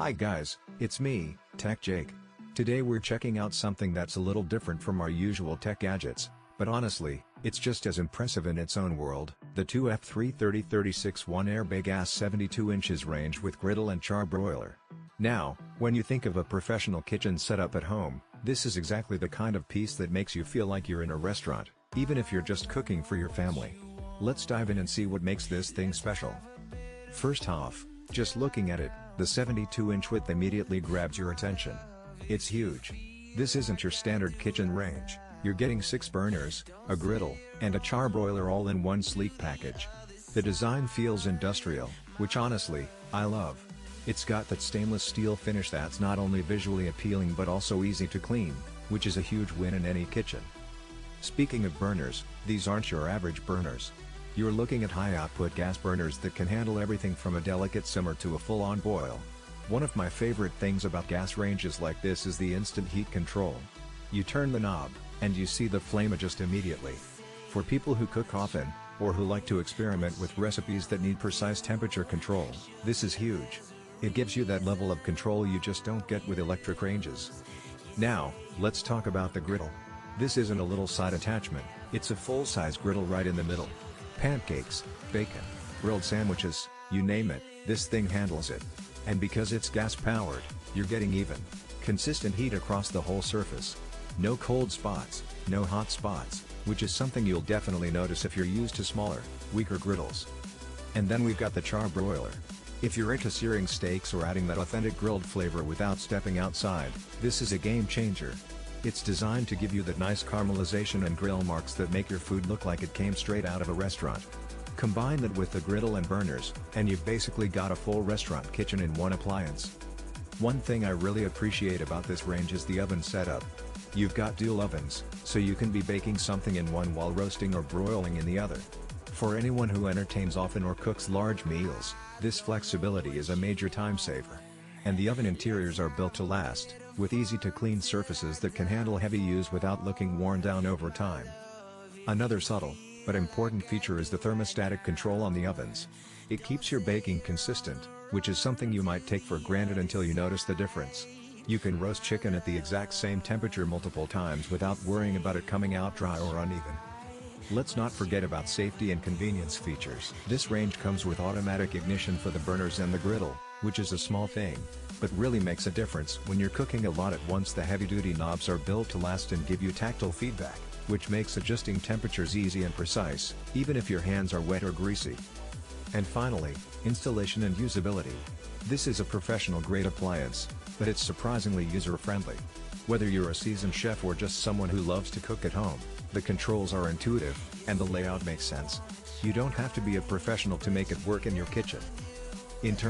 Hi guys, it's me, Tech Jake. Today we're checking out something that's a little different from our usual tech gadgets, but honestly, it's just as impressive in its own world, the 2F330-36-1RB gas 72 inches range with griddle and char broiler. Now, when you think of a professional kitchen setup at home, this is exactly the kind of piece that makes you feel like you're in a restaurant, even if you're just cooking for your family. Let's dive in and see what makes this thing special. First off, just looking at it, the 72-inch width immediately grabs your attention. It's huge. This isn't your standard kitchen range, you're getting 6 burners, a griddle, and a char broiler all in one sleek package. The design feels industrial, which honestly, I love. It's got that stainless steel finish that's not only visually appealing but also easy to clean, which is a huge win in any kitchen. Speaking of burners, these aren't your average burners. You're looking at high-output gas burners that can handle everything from a delicate simmer to a full-on boil. One of my favorite things about gas ranges like this is the instant heat control. You turn the knob, and you see the flame adjust immediately. For people who cook often, or who like to experiment with recipes that need precise temperature control, this is huge. It gives you that level of control you just don't get with electric ranges. Now, let's talk about the griddle. This isn't a little side attachment, it's a full-size griddle right in the middle. Pancakes, bacon, grilled sandwiches, you name it, this thing handles it. And because it's gas-powered, you're getting even, consistent heat across the whole surface. No cold spots, no hot spots, which is something you'll definitely notice if you're used to smaller, weaker griddles. And then we've got the char broiler. If you're into searing steaks or adding that authentic grilled flavor without stepping outside, this is a game changer. It's designed to give you that nice caramelization and grill marks that make your food look like it came straight out of a restaurant. Combine that with the griddle and burners, and you've basically got a full restaurant kitchen in one appliance. One thing I really appreciate about this range is the oven setup. You've got dual ovens, so you can be baking something in one while roasting or broiling in the other. For anyone who entertains often or cooks large meals, this flexibility is a major time saver. And the oven interiors are built to last, with easy-to-clean surfaces that can handle heavy use without looking worn down over time. Another subtle, but important feature is the thermostatic control on the ovens. It keeps your baking consistent, which is something you might take for granted until you notice the difference. You can roast chicken at the exact same temperature multiple times without worrying about it coming out dry or uneven. Let's not forget about safety and convenience features. This range comes with automatic ignition for the burners and the griddle, which is a small thing, but really makes a difference when you're cooking a lot at once. The heavy-duty knobs are built to last and give you tactile feedback, which makes adjusting temperatures easy and precise, even if your hands are wet or greasy. And finally, installation and usability. This is a professional-grade appliance, but it's surprisingly user-friendly. Whether you're a seasoned chef or just someone who loves to cook at home, the controls are intuitive, and the layout makes sense. You don't have to be a professional to make it work in your kitchen. In terms